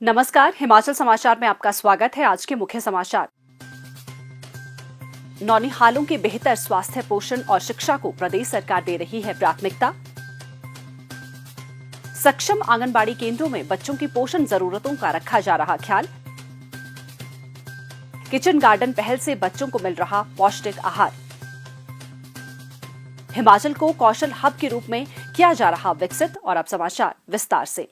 नमस्कार, हिमाचल समाचार में आपका स्वागत है। आज के मुख्य समाचार। नौनिहालों के बेहतर स्वास्थ्य, पोषण और शिक्षा को प्रदेश सरकार दे रही है प्राथमिकता। सक्षम आंगनबाड़ी केंद्रों में बच्चों की पोषण जरूरतों का रखा जा रहा ख्याल। किचन गार्डन पहल से बच्चों को मिल रहा पौष्टिक आहार। हिमाचल को कौशल हब के रूप में किया जा रहा विकसित। और अब समाचार विस्तार से।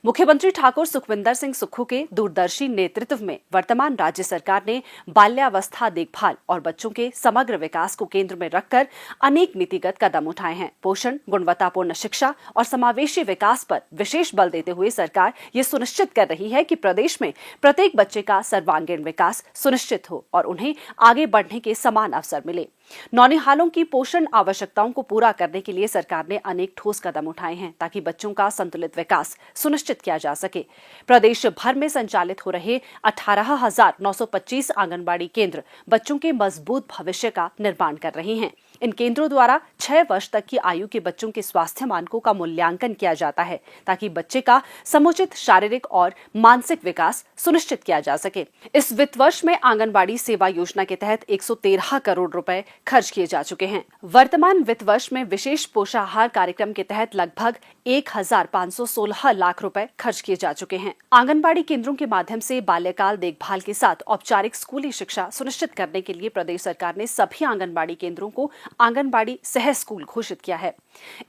मुख्यमंत्री ठाकुर सुखविंदर सिंह सुक्खू के दूरदर्शी नेतृत्व में वर्तमान राज्य सरकार ने बाल्यावस्था देखभाल और बच्चों के समग्र विकास को केंद्र में रखकर अनेक नीतिगत कदम उठाए हैं। पोषण, गुणवत्तापूर्ण शिक्षा और समावेशी विकास पर विशेष बल देते हुए सरकार ये सुनिश्चित कर रही है कि प्रदेश में प्रत्येक बच्चे का सर्वांगीण विकास सुनिश्चित हो और उन्हें आगे बढ़ने के समान अवसर मिले। नौनिहालों की पोषण आवश्यकताओं को पूरा करने के लिए सरकार ने अनेक ठोस कदम उठाए हैं ताकि बच्चों का संतुलित विकास सुनिश्चित किया जा सके। प्रदेश भर में संचालित हो रहे 18,925 आंगनबाड़ी केंद्र बच्चों के मजबूत भविष्य का निर्माण कर रहे हैं। इन केंद्रों द्वारा 6 वर्ष तक की आयु के बच्चों के स्वास्थ्य मानकों का मूल्यांकन किया जाता है ताकि बच्चे का समुचित शारीरिक और मानसिक विकास सुनिश्चित किया जा सके। इस वित्त वर्ष में आंगनबाड़ी सेवा योजना के तहत 113 करोड़ रुपए खर्च किए जा चुके हैं। वर्तमान वित्त वर्ष में विशेष पोषाहार कार्यक्रम के तहत लगभग 1,516 लाख रुपए खर्च किए जा चुके हैं। आंगनबाड़ी केंद्रों के माध्यम से बाल्यकाल देखभाल के साथ औपचारिक स्कूली शिक्षा सुनिश्चित करने के लिए प्रदेश सरकार ने सभी आंगनबाड़ी केंद्रों को आंगनबाड़ी सह स्कूल घोषित किया है।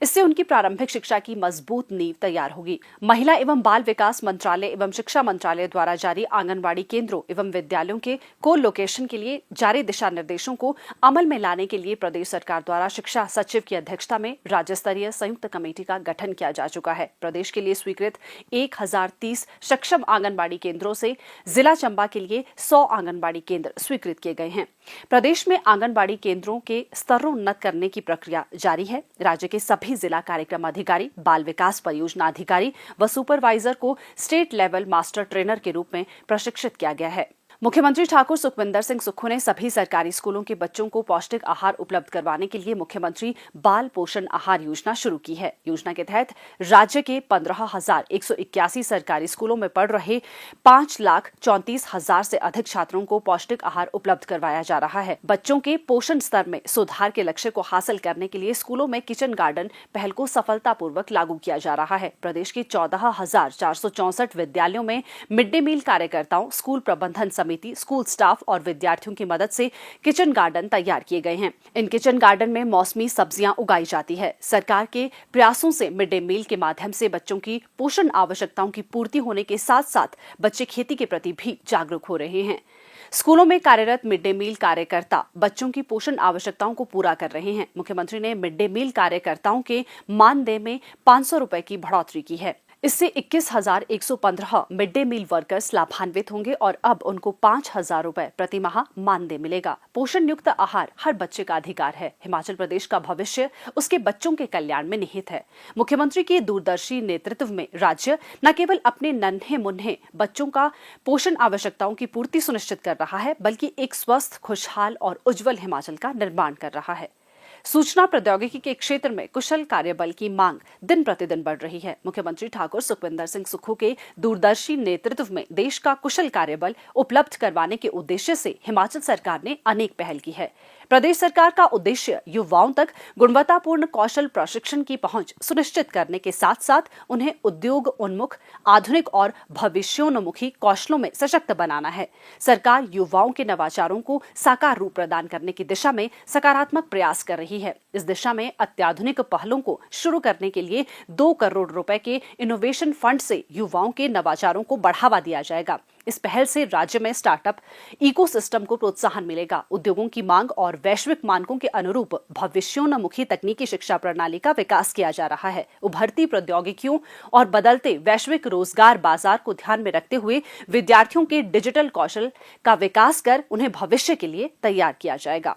इससे उनकी प्रारंभिक शिक्षा की मजबूत नींव तैयार होगी। महिला एवं बाल विकास मंत्रालय एवं शिक्षा मंत्रालय द्वारा जारी आंगनबाड़ी केंद्रों एवं विद्यालयों के को लोकेशन के लिए जारी दिशा निर्देशों को अमल में लाने के लिए प्रदेश सरकार द्वारा शिक्षा सचिव की अध्यक्षता में राज्य स्तरीय संयुक्त कमेटी का गठन किया जा चुका है। प्रदेश के लिए स्वीकृत 1030 सक्षम आंगनबाड़ी केंद्रों से जिला चंबा के लिए 100 आंगनबाड़ी केंद्र स्वीकृत किए गए हैं। प्रदेश में आंगनबाड़ी केंद्रों के स्तरोन्नत करने की प्रक्रिया जारी है। राज्य के सभी जिला कार्यक्रम अधिकारी, बाल विकास परियोजना अधिकारी व सुपरवाइजर को स्टेट लेवल मास्टर ट्रेनर के रूप में प्रशिक्षित किया गया है। मुख्यमंत्री ठाकुर सुखविंदर सिंह सुक्खू ने सभी सरकारी स्कूलों के बच्चों को पौष्टिक आहार उपलब्ध करवाने के लिए मुख्यमंत्री बाल पोषण आहार योजना शुरू की है। योजना के तहत राज्य के 15,181 सरकारी स्कूलों में पढ़ रहे 5,34,000 से अधिक छात्रों को पौष्टिक आहार उपलब्ध करवाया जा रहा है। बच्चों के पोषण स्तर में सुधार के लक्ष्य को हासिल करने के लिए स्कूलों में किचन गार्डन पहल को सफलतापूर्वक लागू किया जा रहा है। प्रदेश के 14,464 विद्यालयों में मिड डे मील कार्यकर्ताओं, स्कूल प्रबंधन समिति, स्कूल स्टाफ और विद्यार्थियों की मदद से किचन गार्डन तैयार किए गए हैं। इन किचन गार्डन में मौसमी सब्जियां उगाई जाती है। सरकार के प्रयासों से मिड डे मील के माध्यम से बच्चों की पोषण आवश्यकताओं की पूर्ति होने के साथ साथ बच्चे खेती के प्रति भी जागरूक हो रहे हैं। स्कूलों में कार्यरत मिड डे मील कार्यकर्ता बच्चों की पोषण आवश्यकताओं को पूरा कर रहे हैं। मुख्यमंत्री ने मिड डे मील कार्यकर्ताओं के मानदेय में 500 रुपए की बढ़ोतरी की है। इससे 21,115 मिड डे मील वर्कर्स लाभान्वित होंगे और अब उनको 5,000 रुपए प्रति माह मानदेय मिलेगा। पोषण युक्त आहार हर बच्चे का अधिकार है। हिमाचल प्रदेश का भविष्य उसके बच्चों के कल्याण में निहित है। मुख्यमंत्री के दूरदर्शी नेतृत्व में राज्य न केवल अपने नन्हे मुन्ने बच्चों का पोषण आवश्यकताओं की पूर्ति सुनिश्चित कर रहा है, बल्कि एक स्वस्थ, खुशहाल और उज्जवल हिमाचल का निर्माण कर रहा है। सूचना प्रौद्योगिकी के क्षेत्र में कुशल कार्यबल की मांग दिन प्रतिदिन बढ़ रही है। मुख्यमंत्री ठाकुर सुखविंदर सिंह सुक्खू के दूरदर्शी नेतृत्व में देश का कुशल कार्यबल उपलब्ध करवाने के उद्देश्य से हिमाचल सरकार ने अनेक पहल की है। प्रदेश सरकार का उद्देश्य युवाओं तक गुणवत्तापूर्ण कौशल प्रशिक्षण की पहुंच सुनिश्चित करने के साथ साथ उन्हें उद्योग उन्मुख, आधुनिक और भविष्योन्मुखी कौशलों में सशक्त बनाना है। सरकार युवाओं के नवाचारों को साकार रूप प्रदान करने की दिशा में सकारात्मक प्रयास कर रही है। इस दिशा में अत्याधुनिक पहलों को शुरू करने के लिए 2 करोड़ रुपए के इनोवेशन फंड से युवाओं के नवाचारों को बढ़ावा दिया जाएगा। इस पहल से राज्य में स्टार्टअप इकोसिस्टम को प्रोत्साहन मिलेगा। उद्योगों की मांग और वैश्विक मानकों के अनुरूप भविष्योन्मुखी तकनीकी शिक्षा प्रणाली का विकास किया जा रहा है। उभरती प्रौद्योगिकियों और बदलते वैश्विक रोजगार बाजार को ध्यान में रखते हुए विद्यार्थियों के डिजिटल कौशल का विकास कर उन्हें भविष्य के लिए तैयार किया जाएगा।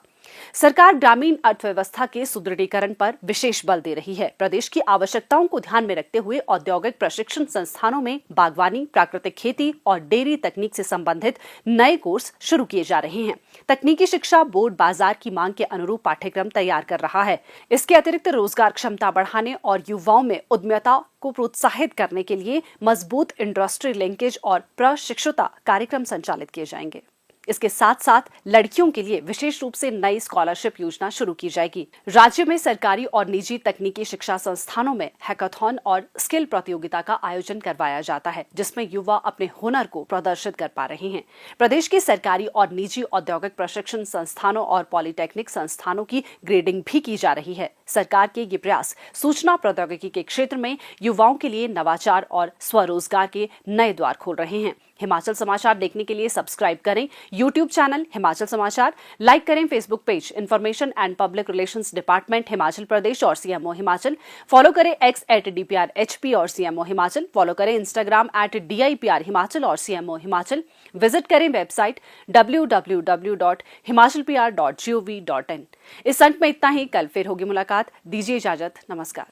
सरकार ग्रामीण अर्थव्यवस्था के सुदृढ़ीकरण पर विशेष बल दे रही है। प्रदेश की आवश्यकताओं को ध्यान में रखते हुए औद्योगिक प्रशिक्षण संस्थानों में बागवानी, प्राकृतिक खेती और डेयरी तकनीक से संबंधित नए कोर्स शुरू किए जा रहे हैं। तकनीकी शिक्षा बोर्ड बाजार की मांग के अनुरूप पाठ्यक्रम तैयार कर रहा है। इसके अतिरिक्त रोजगार क्षमता बढ़ाने और युवाओं में उद्यमिता को प्रोत्साहित करने के लिए मजबूत इंडस्ट्री लिंकेज और प्रशिक्षुता कार्यक्रम संचालित किए जाएंगे। इसके साथ साथ लड़कियों के लिए विशेष रूप से नई स्कॉलरशिप योजना शुरू की जाएगी। राज्य में सरकारी और निजी तकनीकी शिक्षा संस्थानों में हैकाथॉन और स्किल प्रतियोगिता का आयोजन करवाया जाता है, जिसमें युवा अपने हुनर को प्रदर्शित कर पा रहे हैं। प्रदेश के सरकारी और निजी औद्योगिक प्रशिक्षण संस्थानों और पॉलिटेक्निक संस्थानों की ग्रेडिंग भी की जा रही है। सरकार के ये प्रयास सूचना प्रौद्योगिकी के क्षेत्र में युवाओं के लिए नवाचार और स्वरोजगार के नए द्वार खोल रहे हैं। हिमाचल समाचार देखने के लिए सब्सक्राइब करें यूट्यूब चैनल हिमाचल समाचार, लाइक करें Facebook page information and public relations department Himachal Pradesh और सीएमओ हिमाचल, फॉलो करें एक्स @DPRHP और सीएमओ हिमाचल, फॉलो करें इंस्टाग्राम @DIPR हिमाचल और सीएमओ हिमाचल, विजिट करें वेबसाइट www.himalcalpr.gov.in। इस अंक में इतना ही। कल फिर होगी मुलाकात। दीजिए इजाजत। नमस्कार।